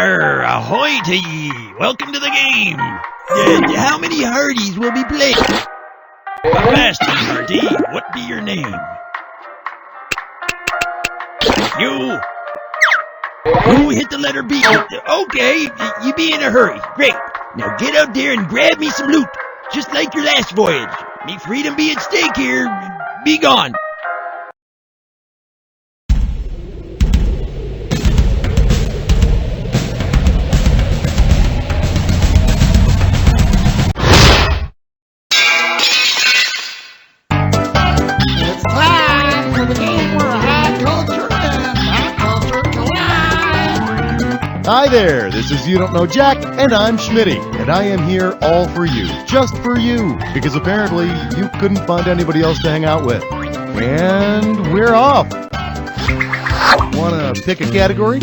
Arr, ahoy to ye! Welcome to the game! How many Hardies will be playing? Avast ye, Hardy, what be your name? You! Oh, hit the letter B. Okay, you be in a hurry. Great. Now get out there and grab me some loot, just like your last voyage. Me freedom be at stake here. Be gone. It's time for the game where high culture and high culture collide. Hi there, this is You Don't Know Jack, and I'm Schmitty, and I am here all for you, just for you, because apparently you couldn't find anybody else to hang out with. And we're off! Wanna pick a category?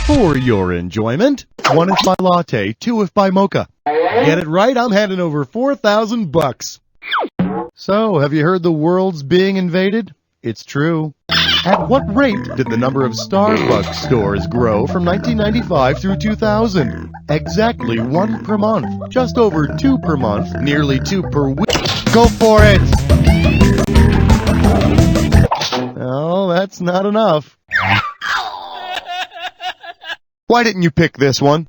For your enjoyment, 1 if by latte, 2 if by mocha. Get it right, I'm handing over $4,000. So, have you heard the world's being invaded? It's true. At what rate did the number of Starbucks stores grow from 1995 through 2000? Exactly 1 per month. Just over 2 per month. Nearly 2 per week. Go for it! No, that's not enough. Why didn't you pick this one?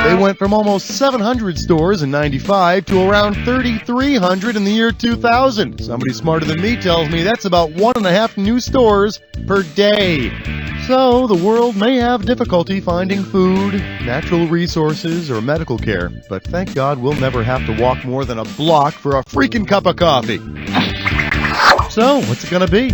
They went from almost 700 stores in 95 to around 3,300 in the year 2000. Somebody smarter than me tells me that's about 1.5 new stores per day. So the world may have difficulty finding food, natural resources, or medical care. But thank God we'll never have to walk more than a block for a freaking cup of coffee. So, what's it gonna be?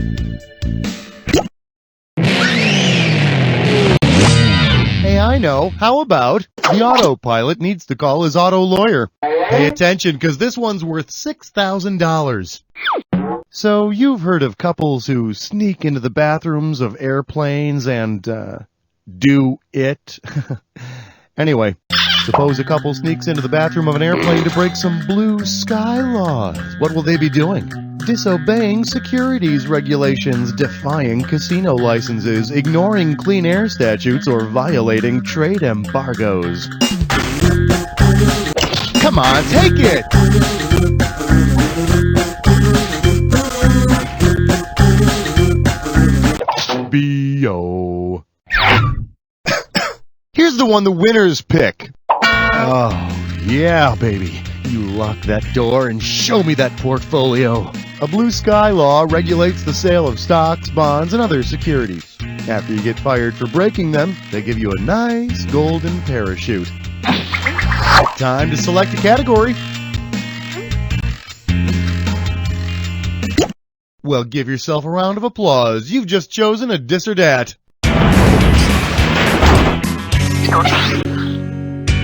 Hey, I know. How about the autopilot needs to call his auto lawyer? Pay attention, because this one's worth $6,000. So, you've heard of couples who sneak into the bathrooms of airplanes and, do it? Anyway, suppose a couple sneaks into the bathroom of an airplane to break some blue sky laws. What will they be doing? Disobeying securities regulations, defying casino licenses, ignoring clean air statutes, or violating trade embargoes. Come on, take it! B.O. Here's the one the winners pick. Oh, yeah, baby. You lock that door and show me that portfolio. A blue sky law regulates the sale of stocks, bonds, and other securities. After you get fired for breaking them, they give you a nice golden parachute. Time to select a category. Well, give yourself a round of applause. You've just chosen a dis or dat.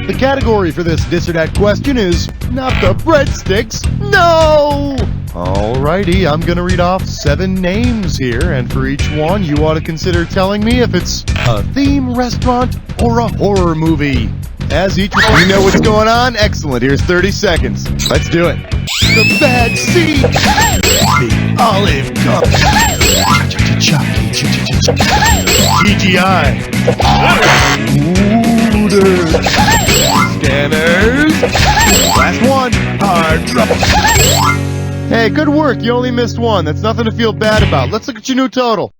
The category for this dis or dat question is not the breadsticks. No! Alrighty, I'm gonna read off 7 names here, and for each one, you ought to consider telling me if it's a theme restaurant or a horror movie. As each, you know what's going on? Excellent. Here's 30 seconds. Let's do it. The Bad Seed. The Olive Cup. TGI. Hooters. Scanners. Last one. Hard Drop. Hey, good work. You only missed one. That's nothing to feel bad about. Let's look at your new total.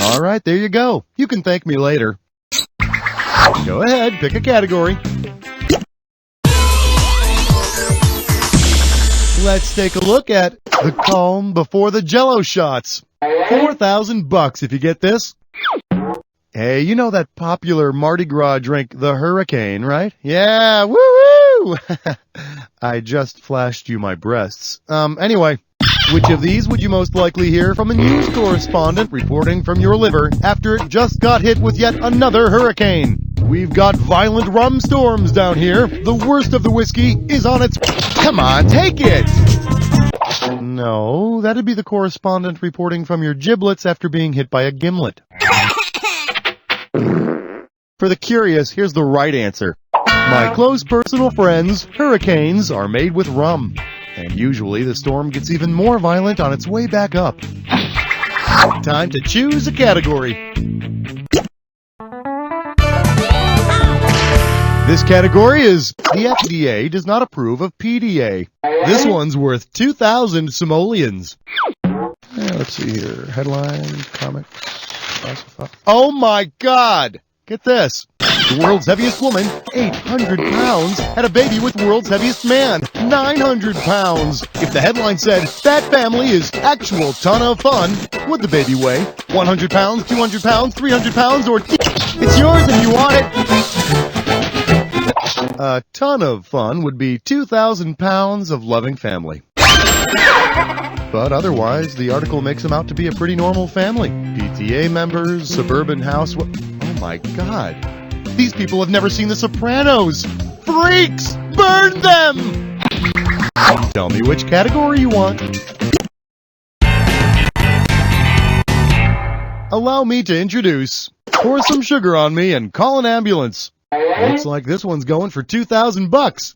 All right, there you go. You can thank me later. Go ahead, pick a category. Let's take a look at the calm before the Jello shots. $4,000 if you get this. Hey, you know that popular Mardi Gras drink, the Hurricane, right? Yeah, woo-woo! I just flashed you my breasts. Anyway, which of these would you most likely hear from a news correspondent reporting from your liver after it just got hit with yet another hurricane? We've got violent rum storms down here. The worst of the whiskey is on its... Come on, take it! No, that'd be the correspondent reporting from your giblets after being hit by a gimlet. For the curious, here's the right answer. My close personal friends, hurricanes are made with rum. And usually the storm gets even more violent on its way back up. Time to choose a category. This category is the FDA does not approve of PDA. This one's worth 2,000 simoleons. Let's see here. Headline, comics, classified. Oh my God! Get this. The world's heaviest woman, 800 pounds, had a baby with world's heaviest man, 900 pounds. If the headline said, that family is actual ton of fun, would the baby weigh 100 pounds, 200 pounds, 300 pounds, or it's yours if you want it? A ton of fun would be 2,000 pounds of loving family. But otherwise, the article makes them out to be a pretty normal family. PTA members, suburban house... Oh my God. These people have never seen The Sopranos. Freaks! Burn them! Tell me which category you want. Allow me to introduce. Pour some sugar on me and call an ambulance. Looks like this one's going for 2,000 bucks.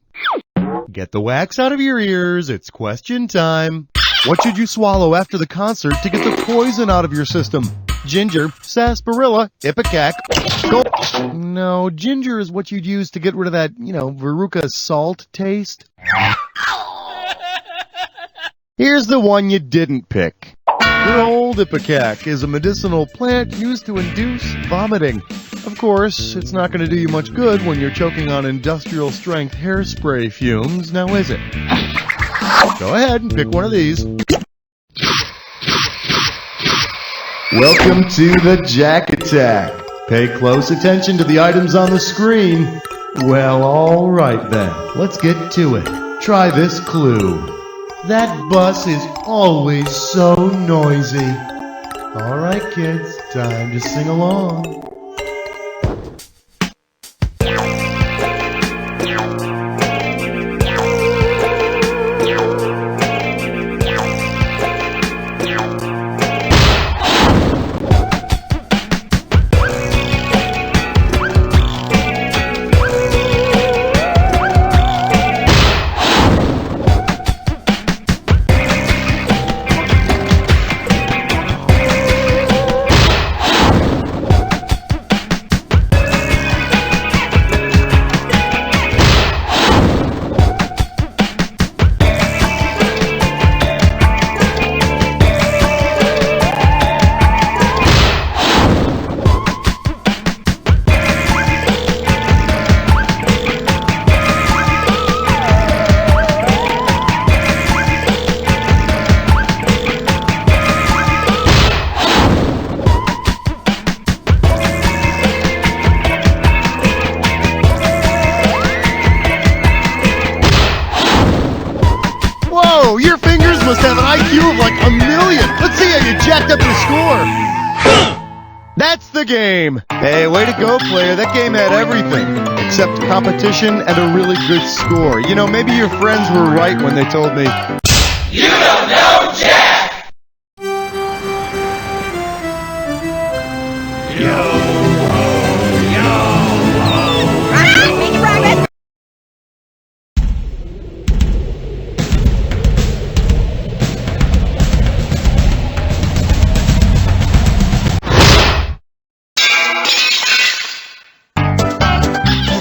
Get the wax out of your ears. It's question time. What should you swallow after the concert to get the poison out of your system? Ginger, sarsaparilla, ipecac. No, ginger is what you'd use to get rid of that, veruca salt taste. Here's the one you didn't pick. Good old ipecac is a medicinal plant used to induce vomiting. Of course, it's not going to do you much good when you're choking on industrial-strength hairspray fumes, now is it? Go ahead and pick one of these. Welcome to the Jack Attack. Pay close attention to the items on the screen. Well, all right then. Let's get to it. Try this clue. That bus is always so noisy. All right, kids, time to sing along. Whoa, your fingers must have an IQ of like 1,000,000. Let's see how you jacked up your score. That's the game. Hey, way to go, player. That game had everything except competition and a really good score. Maybe your friends were right when they told me, you don't know Jack! Yo.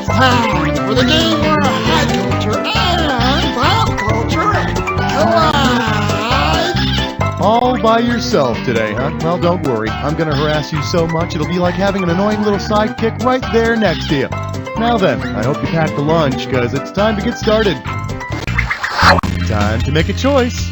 Time for the game where high culture and pop culture collide. All by yourself today, huh? Well, don't worry. I'm going to harass you so much it'll be like having an annoying little sidekick right there next to you. Now then, I hope you packed a lunch, because it's time to get started. Time to make a choice.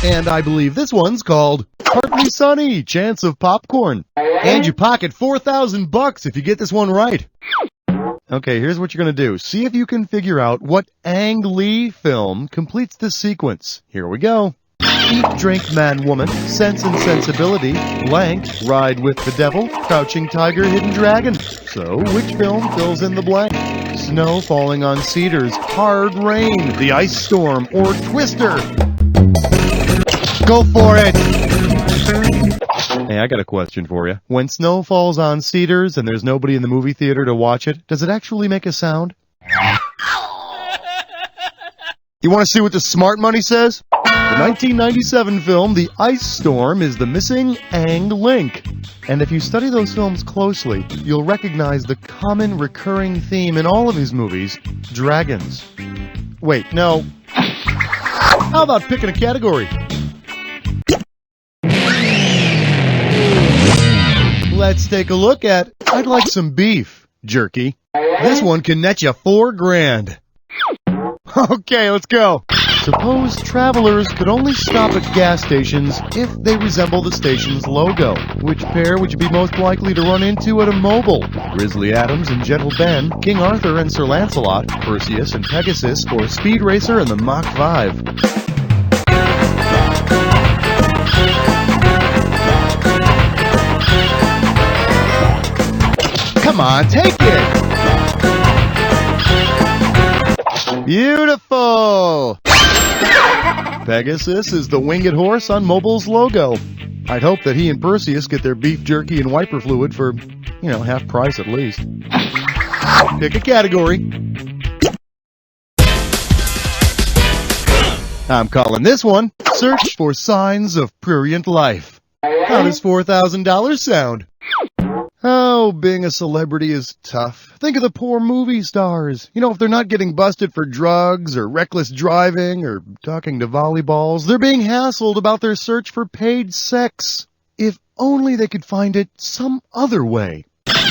And I believe this one's called Partly Sunny, Chance of Popcorn. And you pocket 4,000 bucks if you get this one right. Okay, here's what you're going to do. See if you can figure out what Ang Lee film completes this sequence. Here we go. Eat, drink, man, woman, Sense and Sensibility, blank, Ride with the Devil, Crouching Tiger, Hidden Dragon. So, which film fills in the blank? Snow falling on cedars, Hard Rain, The Ice Storm, or Twister? Go for it! Hey, I got a question for you. When snow falls on cedars and there's nobody in the movie theater to watch it, does it actually make a sound? You want to see what the smart money says? The 1997 film The Ice Storm is the missing Aang link. And if you study those films closely, you'll recognize the common recurring theme in all of his movies, dragons. Wait, no. How about picking a category? Let's take a look at I'd like some beef jerky. This one can net you $4,000. Okay, let's go. Suppose travelers could only stop at gas stations if they resemble the station's logo. Which pair would you be most likely to run into at a mobile? Grizzly Adams and Gentle Ben, King Arthur and Sir Lancelot, Perseus and Pegasus, or Speed Racer and the Mach 5? Come on, take it! Beautiful! Pegasus is the winged horse on Mobile's logo. I'd hope that he and Perseus get their beef jerky and wiper fluid for, half price at least. Pick a category. I'm calling this one Search for Signs of Prurient Life. How does $4,000 sound? Oh, being a celebrity is tough. Think of the poor movie stars. If they're not getting busted for drugs or reckless driving or talking to volleyballs, they're being hassled about their search for paid sex. If only they could find it some other way.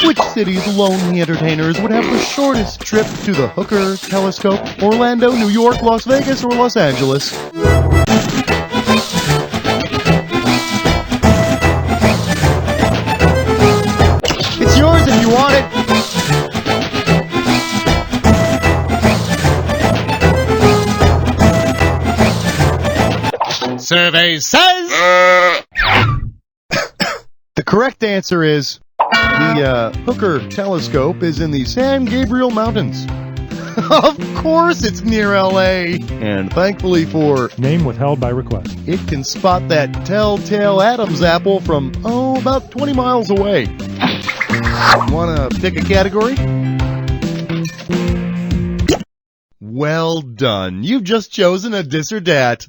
Which city's lonely entertainers would have the shortest trip to the Hooker, Telescope, Orlando, New York, Las Vegas, or Los Angeles? Yours if you want it. Survey says the correct answer is the Hooker Telescope is in the San Gabriel Mountains. Of course it's near L.A. And thankfully for name withheld by request, it can spot that telltale Adam's apple from, about 20 miles away. Want to pick a category? Well done. You've just chosen a dis or dat.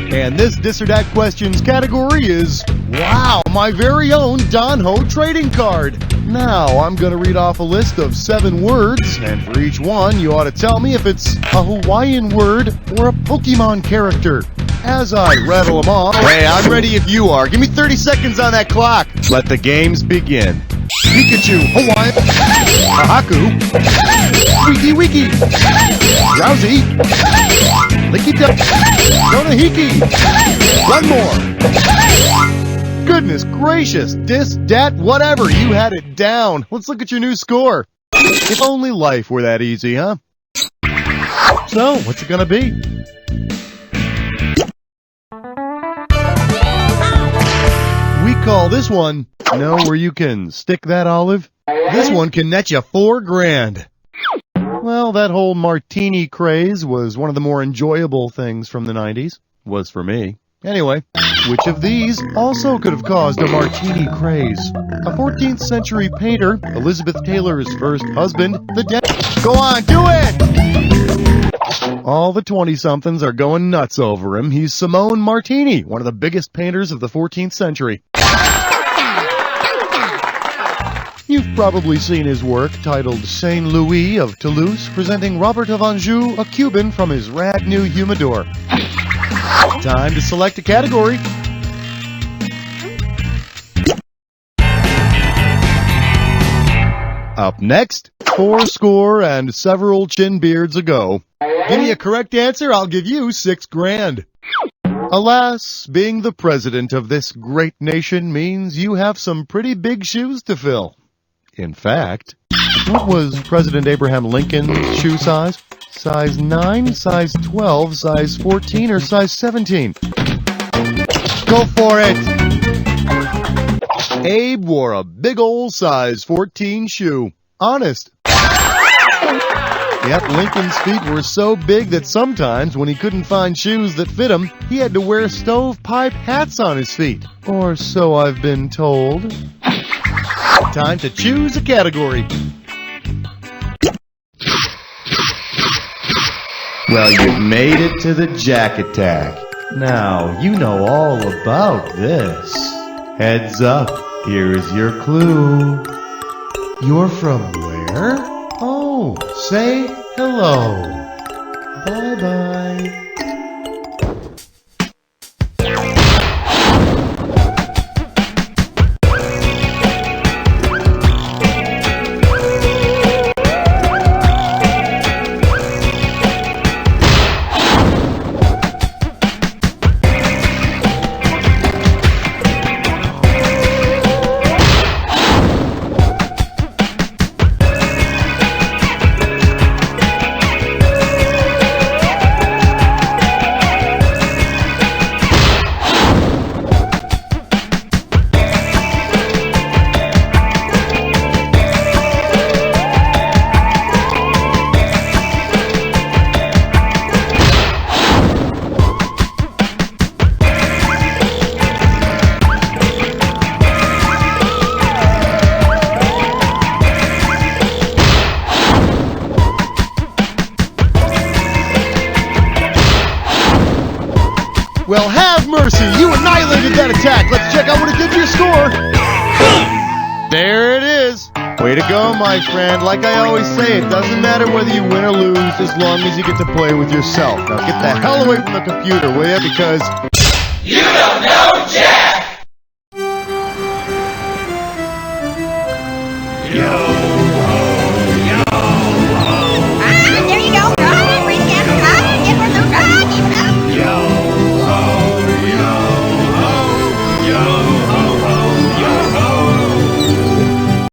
And this dis or dat questions category is, wow, my very own Don Ho trading card. Now, I'm going to read off a list of 7 words, and for each one, you ought to tell me if it's a Hawaiian word or a Pokemon character. As I rattle them off, hey, I'm ready if you are. Give me 30 seconds on that clock. Let the games begin. Pikachu, Hawaiian, Ahaku, Wiki Wiki, Drowsy, Licky Duck, Donahiki. One more. Goodness gracious, dis, dat, whatever, you had it down. Let's look at your new score. If only life were that easy, huh? So, what's it gonna be? We call this one, where you can stick that olive? This one can net you $4,000. Well, that whole martini craze was one of the more enjoyable things from the 90s. Was for me. Anyway, which of these also could have caused a martini craze? A 14th century painter, Elizabeth Taylor's first husband, Go on, do it! All the 20-somethings are going nuts over him. He's Simone Martini, one of the biggest painters of the 14th century. You've probably seen his work titled Saint Louis of Toulouse, presenting Robert of Anjou, a Cuban from his rad new humidor. Time to select a category. Up next, 4 and several chin beards ago. Give me a correct answer, I'll give you $6,000. Alas, being the president of this great nation means you have some pretty big shoes to fill. In fact, what was President Abraham Lincoln's shoe size? Size 9, size 12, size 14, or size 17? Go for it! Abe wore a big old size 14 shoe. Honest. Yep, Lincoln's feet were so big that sometimes when he couldn't find shoes that fit him, he had to wear stovepipe hats on his feet. Or so I've been told. Time to choose a category. Well, you've made it to the Jack Attack. Now, you know all about this. Heads up, here is your clue. You're from where? Oh, say hello. Bye-bye. Well, have mercy! You annihilated that attack! Let's check out what it did to your score! There it is! Way to go, my friend. Like I always say, it doesn't matter whether you win or lose as long as you get to play with yourself. Now get the hell away from the computer, will ya? Because... You don't know Jack! Yo!